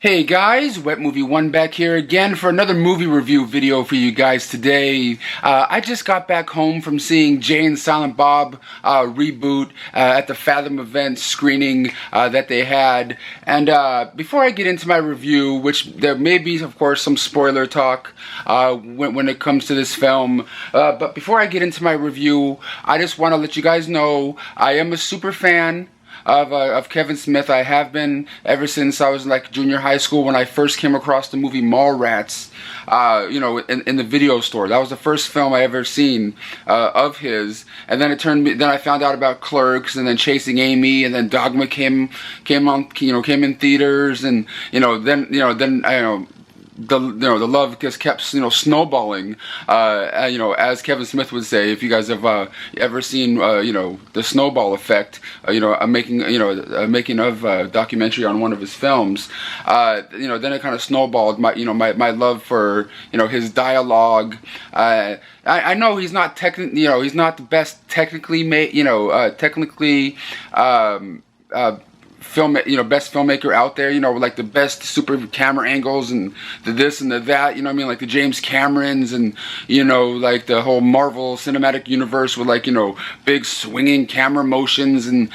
Hey guys, Wet Movie 1 back here again for another movie review video for you guys today. I just got back home from seeing Jay and Silent Bob Reboot at the Fathom event screening that they had. And before I get into my review, which there may be, of course, some spoiler talk when it comes to this film, but before I get into my review, I just want to let you guys know I am a super fan of Kevin Smith. I have been ever since I was like junior high school when I first came across the movie Mallrats, in the video store. That was the first film I ever seen of his, and then then I found out about Clerks, and then Chasing Amy, and then Dogma came in theaters, and the love just kept snowballing, as Kevin Smith would say. If you guys have ever seen the snowball effect, a making of a documentary on one of his films, then it kind of snowballed my love for his dialogue. I know he's not he's not the best technically best filmmaker out there, like the best super camera angles and the this and the that, like the James Camerons and, like the whole Marvel Cinematic Universe with big swinging camera motions and,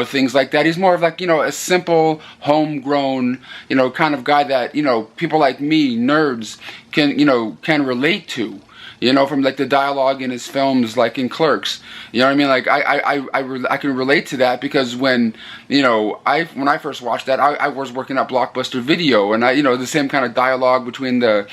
things like that. He's more of a simple, homegrown, kind of guy that, people like me, nerds, can relate to. From the dialogue in his films, like in Clerks, I can relate to that because when I first watched that, I was working at Blockbuster Video, and the same kind of dialogue between the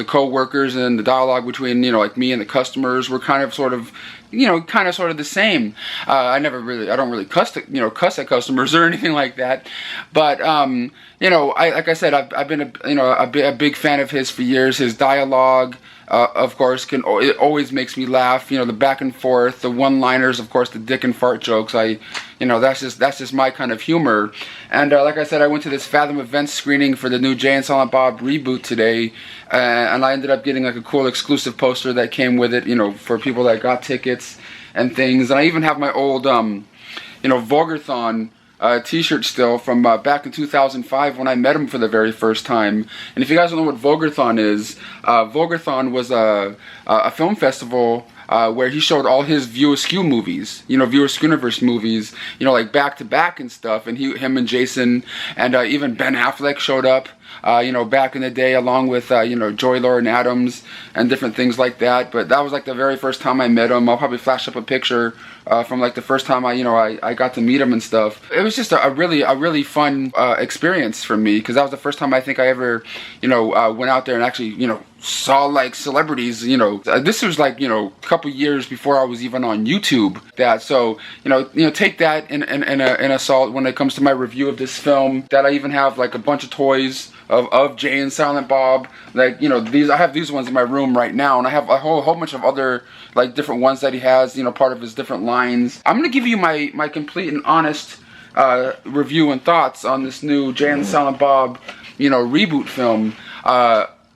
co-workers and the dialogue between like me and the customers were kind of sort of the same. I don't really cuss at customers or anything like that, but like I said, I've been a big fan of his for years. His dialogue, of course, it always makes me laugh. The back and forth, the one-liners, of course, the dick and fart jokes. That's just my kind of humor. And like I said, I went to this Fathom event screening for the new Jay and Silent Bob Reboot today, and I ended up getting a cool exclusive poster that came with it, for people that got tickets and things. And I even have my old, Vogerthon t-shirt still from back in 2005 when I met him for the very first time. And if you guys don't know what Vogerthon is, Vogerthon was a film festival where he showed all his View Askew movies, View Askewniverse movies, like back to back and stuff. And him and Jason and even Ben Affleck showed up, back in the day, along with Joy Lauren Adams and different things like that. But that was the very first time I met him. I'll probably flash up a picture from the first time I got to meet him and stuff. It was just a really fun experience for me, because that was the first time I think I ever went out there and actually saw celebrities. This was a couple years before I was even on YouTube. Take that in assault when it comes to my review of this film. That I even have a bunch of toys of Jay and Silent Bob. I have these ones in my room right now, and I have a whole bunch of other different ones that he has, part of his different lines. I'm gonna give you my complete and honest review and thoughts on this new Jay and Silent Bob reboot film.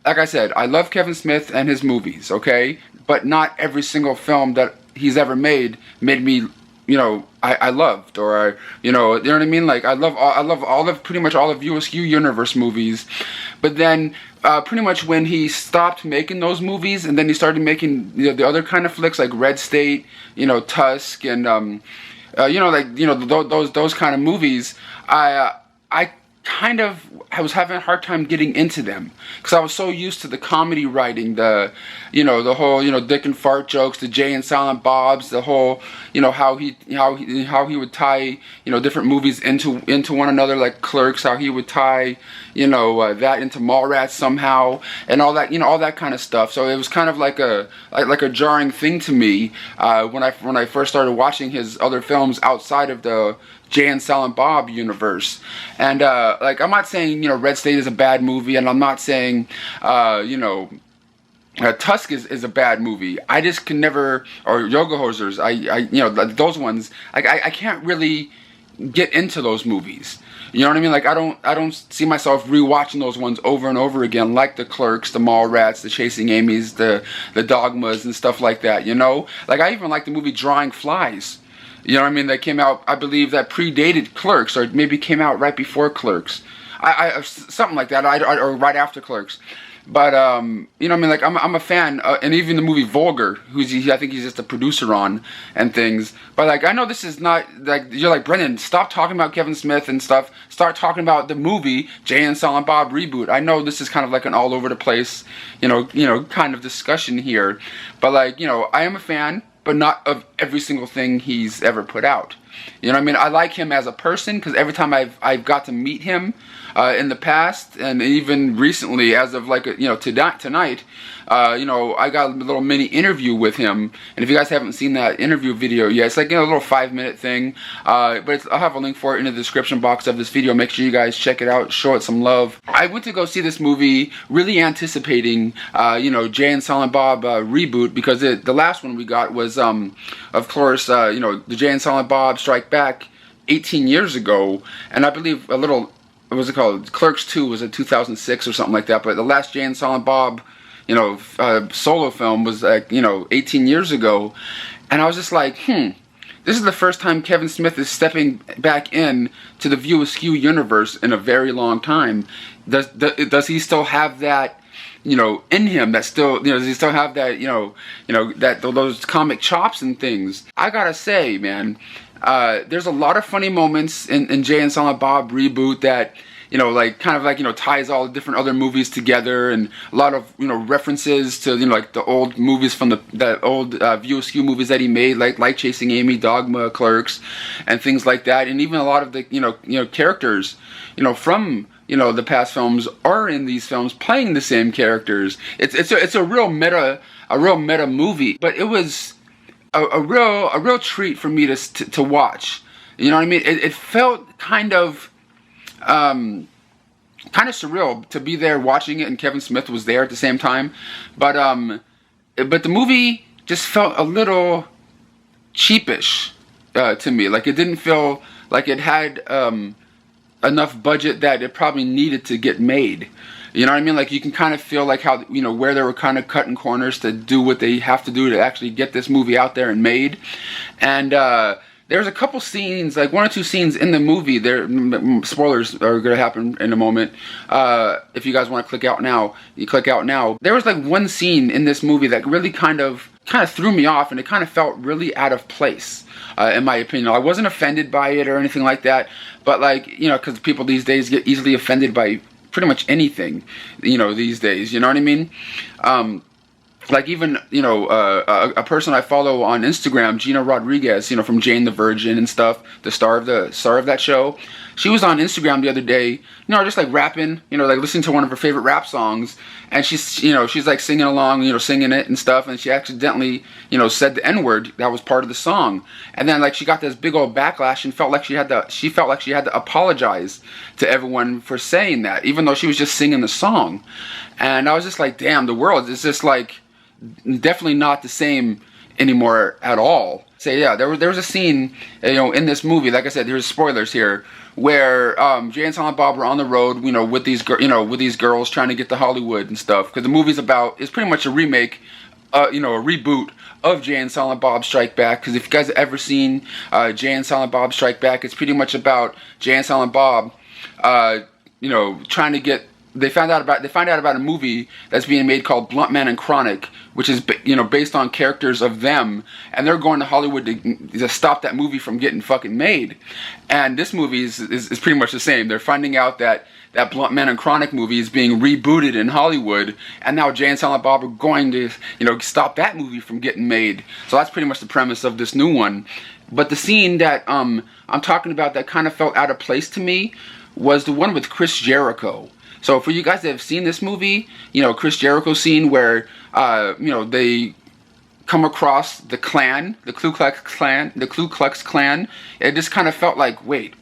Like I said, I love Kevin Smith and his movies, okay? But not every single film that he's ever made me, I loved, or you know what I mean? I love pretty much all of View Askew universe movies. But then pretty much when he stopped making those movies, and then he started making the other kind of flicks like Red State, Tusk, and those kind of movies, I was having a hard time getting into them, because I was so used to the comedy writing, the whole dick and fart jokes, the Jay and Silent Bobs, the whole how he would tie different movies into one another, like Clerks, how he would tie that into Mallrats somehow, and all that kind of stuff. So it was kind of like a jarring thing to me when I first started watching his other films outside of the Jay and Silent Bob universe. And I'm not saying Red State is a bad movie, and I'm not saying Tusk is a bad movie. I just can never, or Yoga Hosers, those ones, I can't really get into those movies. You know what I mean? I don't see myself rewatching those ones over and over again, like the Clerks, the Mallrats, the Chasing Amy's, the Dogmas and stuff like that. I even like the movie Drawing Flies. You know what I mean? That came out, I believe, that predated Clerks, or maybe came out right before Clerks. something like that, or right after Clerks. But you know, I mean, like I'm a fan, and even the movie Vulgar, I think he's just a producer on and things. But like, I know this is not like, you're like, Brendan, stop talking about Kevin Smith and stuff. Start talking about the movie Jay and Silent Bob Reboot. I know this is kind of like an all over the place, you know, kind of discussion here. But like, you know, I am a fan, but not of every single thing he's ever put out. You know what I mean? I like him as a person, because every time I've got to meet him in the past, and even recently, as of like, you know, tonight, you know, I got a little mini interview with him. And if you guys haven't seen that interview video yet, it's like, you know, a little 5-minute thing. But I'll have a link for it in the description box of this video. Make sure you guys check it out, show it some love. I went to go see this movie really anticipating, you know, Jay and Silent Bob Reboot, because the last one we got was, of course, you know, the Jay and Silent Bob Strike Back 18 years ago. And I believe a little, what was it called? Clerks 2 was in 2006 or something like that. But the last Jay and Silent Bob, you know, solo film was like, you know, 18 years ago. And I was just like, this is the first time Kevin Smith is stepping back in to the View Askew universe in a very long time. Does he still have that, you know, in him? That still, you know, does he still have that, you know, that those comic chops and things? I gotta say, man, there's a lot of funny moments in Jay and Silent Bob Reboot that, you know, like, kind of like, you know, ties all the different other movies together, and a lot of, you know, references to, you know, like the old movies from the old View Askew movies that he made, like Chasing Amy, Dogma, Clerks, and things like that. And even a lot of the, you know, characters, you know, from, you know, the past films are in these films playing the same characters. It's a real meta movie, but it was a real treat for me to watch. You know what I mean? It felt kind of surreal to be there watching it, and Kevin Smith was there at the same time. But the movie just felt a little cheapish to me. Like, it didn't feel like it had enough budget that it probably needed to get made. You know what I mean? Like, you can kind of feel like how, you know, where they were kind of cutting corners to do what they have to do to actually get this movie out there and made. And there's a couple scenes, like 1 or 2 scenes in the movie. There, spoilers are going to happen in a moment. If you guys want to click out now, you click out now. There was like one scene in this movie that really kind of threw me off, and it kind of felt really out of place, in my opinion. I wasn't offended by it or anything like that, but like, you know, because people these days get easily offended by pretty much anything, you know, these days. You know what I mean? Like, even, you know, a person I follow on Instagram, Gina Rodriguez, you know, from Jane the Virgin and stuff, the star of that show. She was on Instagram the other day, you know, just like rapping, you know, like listening to one of her favorite rap songs, and she's, you know, she's like singing along, you know, singing it and stuff, and she accidentally, you know, said the N-word that was part of the song, and then like she got this big old backlash and felt like she had to apologize to everyone for saying that, even though she was just singing the song. And I was just like, damn, the world is just like definitely not the same anymore at all. So yeah, there was a scene, you know, in this movie, like I said, there's spoilers here, where Jay and Silent Bob were on the road, you know, with these girls trying to get to Hollywood and stuff, because the movie's it's pretty much a remake, you know, a reboot of Jay and Silent Bob Strike Back. Because if you guys have ever seen Jay and Silent Bob Strike Back, it's pretty much about Jay and Silent Bob, you know, trying to get. They find out about a movie that's being made called Blunt Man and Chronic, which is, you know, based on characters of them, and they're going to Hollywood to stop that movie from getting fucking made. And this movie is pretty much the same. They're finding out that Blunt Man and Chronic movie is being rebooted in Hollywood, and now Jay and Silent Bob are going to, you know, stop that movie from getting made. So that's pretty much the premise of this new one. But the scene that I'm talking about that kind of felt out of place to me was the one with Chris Jericho. So for you guys that have seen this movie, you know, Chris Jericho scene where, you know, they come across the Klan, the Ku Klux Klan, it just kind of felt like, wait,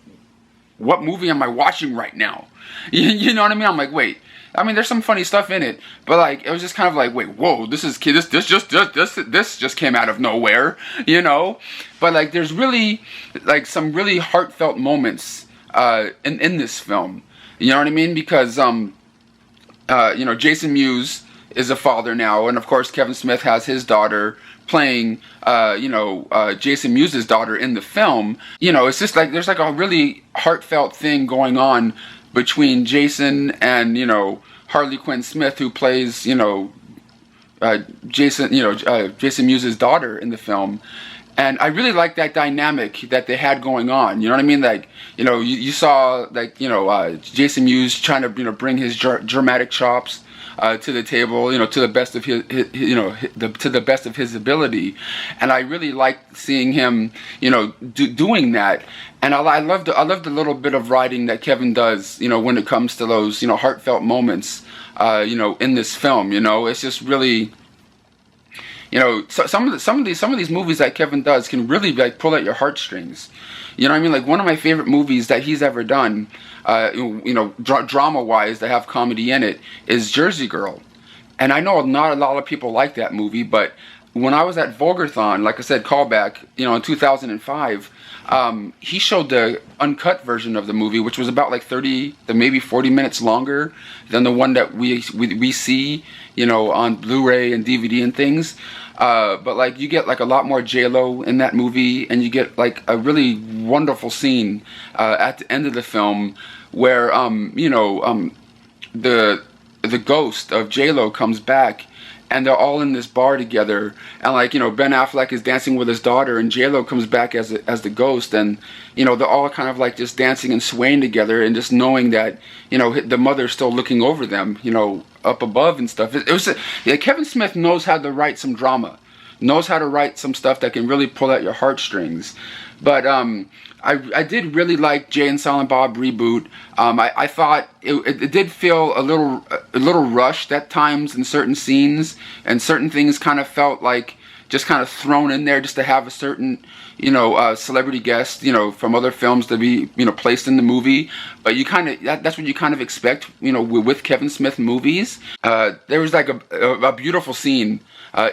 what movie am I watching right now? You know what I mean? I'm like, wait. I mean, there's some funny stuff in it, but like, it was just kind of like, wait, whoa, this just came out of nowhere, you know? But like, there's really like some really heartfelt moments in this film. You know what I mean? Because, you know, Jason Mewes is a father now, and of course Kevin Smith has his daughter playing, you know, Jason Mewes' daughter in the film. You know, it's just like, there's like a really heartfelt thing going on between Jason and, you know, Harley Quinn Smith, who plays, you know, Jason Mewes' daughter in the film. And I really like that dynamic that they had going on. You know what I mean? Like, you know, you saw, like, you know, Jason Mewes trying to, you know, bring his dramatic chops to the table, you know, to the best of his you know, to the best of his ability. And I really like seeing him, you know, doing that. And I love the little bit of writing that Kevin does, you know, when it comes to those, you know, heartfelt moments, you know, in this film. You know, it's just really, you know, so some of these movies that Kevin does can really, like, pull at your heartstrings. You know what I mean? Like, one of my favorite movies that he's ever done, you know, drama-wise, that have comedy in it, is Jersey Girl. And I know not a lot of people like that movie, but when I was at Vulgarthon, like I said, callback, you know, in 2005, he showed the uncut version of the movie, which was about like 30 to maybe 40 minutes longer than the one that we see, you know, on Blu-ray and DVD and things. But like, you get like a lot more J-Lo in that movie, and you get like a really wonderful scene at the end of the film where you know, the ghost of J-Lo comes back, and they're all in this bar together, and like, you know, Ben Affleck is dancing with his daughter, and J-Lo comes back as the ghost, and you know, they're all kind of like just dancing and swaying together, and just knowing that, you know, the mother's still looking over them, you know, up above and stuff. It was yeah, Kevin Smith knows how to write some drama, knows how to write some stuff that can really pull at your heartstrings. But I did really like Jay and Silent Bob Reboot. I thought it did feel a little rushed at times in certain scenes, and certain things kind of felt like just kind of thrown in there just to have a certain, you know, celebrity guest, you know, from other films to be, you know, placed in the movie. But you kind of, that's what you kind of expect, you know, with Kevin Smith movies. There was like a beautiful scene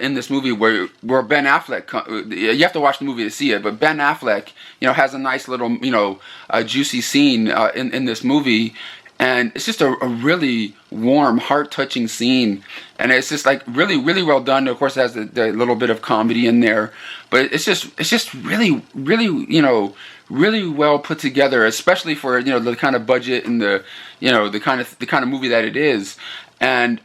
in this movie where Ben Affleck, you have to watch the movie to see it, but Ben Affleck, you know, has a nice little, you know, juicy scene in this movie. And it's just a really warm, heart-touching scene. And it's just like really, really well done. Of course, it has the little bit of comedy in there. But it's just really, really, you know, really well put together, especially for, you know, the kind of budget and the, you know, the kind of movie that it is. And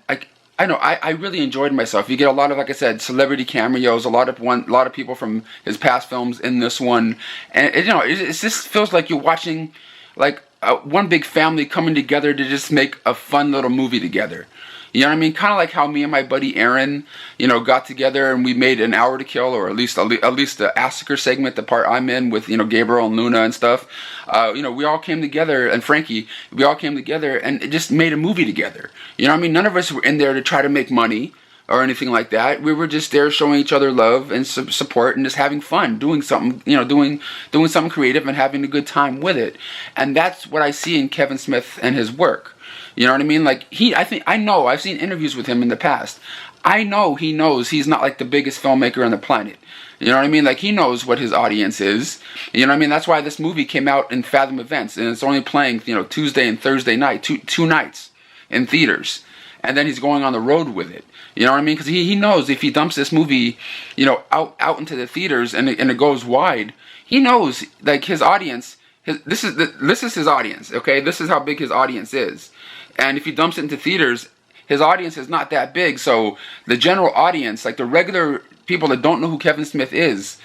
I know I really enjoyed myself. You get a lot of, like I said, celebrity cameos, a lot of people from his past films in this one. And you know, it just feels like you're watching like one big family coming together to just make a fun little movie together. You know what I mean? Kind of like how me and my buddy Aaron, you know, got together and we made An Hour to Kill, or at least the Asker segment, the part I'm in with, you know, Gabriel and Luna and stuff. You know, we all came together, and Frankie, we all came together and it just made a movie together. You know what I mean? None of us were in there to try to make money or anything like that. We were just there showing each other love and support and just having fun, doing something, you know, doing something creative and having a good time with it. And that's what I see in Kevin Smith and his work. You know what I mean? Like, I've seen interviews with him in the past. I know he knows he's not like the biggest filmmaker on the planet. You know what I mean? Like, he knows what his audience is. You know what I mean? That's why this movie came out in Fathom Events, and it's only playing, you know, Tuesday and Thursday night, two nights in theaters. And then he's going on the road with it. You know what I mean? Because he knows if he dumps this movie, you know, out into the theaters and it goes wide, he knows, like, his audience, this is his audience, okay? This is how big his audience is. And if he dumps it into theaters, his audience is not that big. So the general audience, like the regular people that don't know who Kevin Smith is,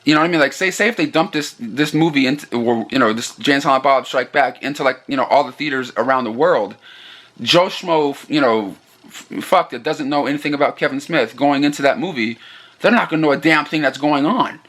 you know what I mean? Like, say if they dump this movie into, or, you know, this Jay and Silent Bob Strike Back into, like, you know, all the theaters around the world, Joe Schmo, you know, fuck that doesn't know anything about Kevin Smith going into that movie, they're not going to know a damn thing that's going on.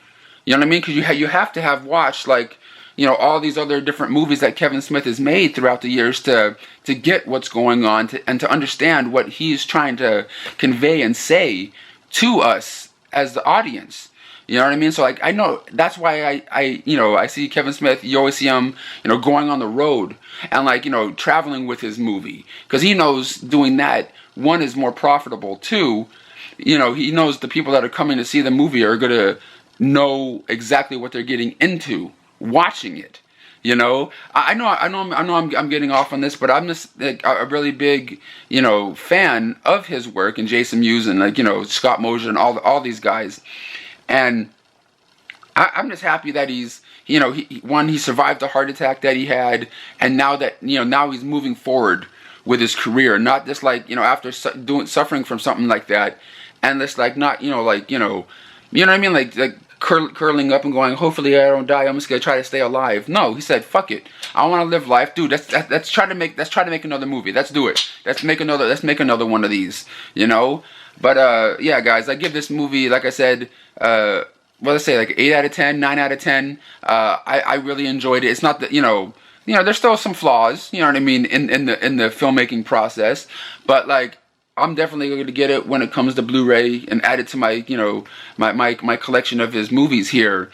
You know what I mean? Because you have to have watched, like, you know, all these other different movies that Kevin Smith has made throughout the years to get what's going on and to understand what he's trying to convey and say to us as the audience. You know what I mean? So, like, I know that's why I see Kevin Smith. You always see him, you know, going on the road and, like, you know, traveling with his movie, because he knows doing that, one, is more profitable. Two, you know, he knows the people that are coming to see the movie are gonna know exactly what they're getting into watching it. You know, I know I'm getting off on this, but I'm just like a really big, you know, fan of his work, and Jason Mewes and, like, you know, Scott Mosier and all these guys. And I'm just happy that he's you know, he survived the heart attack that he had, and now that, you know, now he's moving forward with his career, not just like, you know, after suffering from something like that, and just like not, you know, like, you know what I mean, like curling up and going, hopefully I don't die, I'm just gonna try to stay alive. No, he said, fuck it, I want to live life, dude. Let's try to make another movie. Let's do it. Let's make another one of these, you know. But yeah, guys, I give this movie, like I said, what I say, like 8 out of 10, 9 out of 10. I really enjoyed it. It's not that, you know, there's still some flaws, you know what I mean, in the filmmaking process, but like, I'm definitely going to get it when it comes to Blu-ray and add it to my, you know, my collection of his movies here.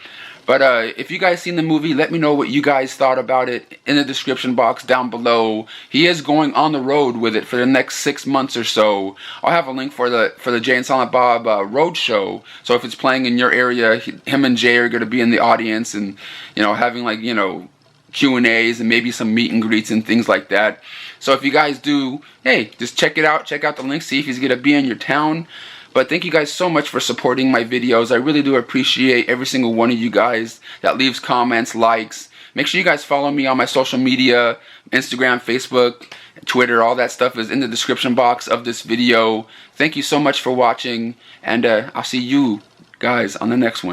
But if you guys seen the movie, let me know what you guys thought about it in the description box down below. He is going on the road with it for the next 6 months or so. I'll have a link for the Jay and Silent Bob road show. So if it's playing in your area, him and Jay are going to be in the audience, and, you know, having, like, you know, Q&As and maybe some meet and greets and things like that. So if you guys do, hey, just check it out. Check out the link. See if he's going to be in your town. But thank you guys so much for supporting my videos. I really do appreciate every single one of you guys that leaves comments, likes. Make sure you guys follow me on my social media, Instagram, Facebook, Twitter. All that stuff is in the description box of this video. Thank you so much for watching, and I'll see you guys on the next one.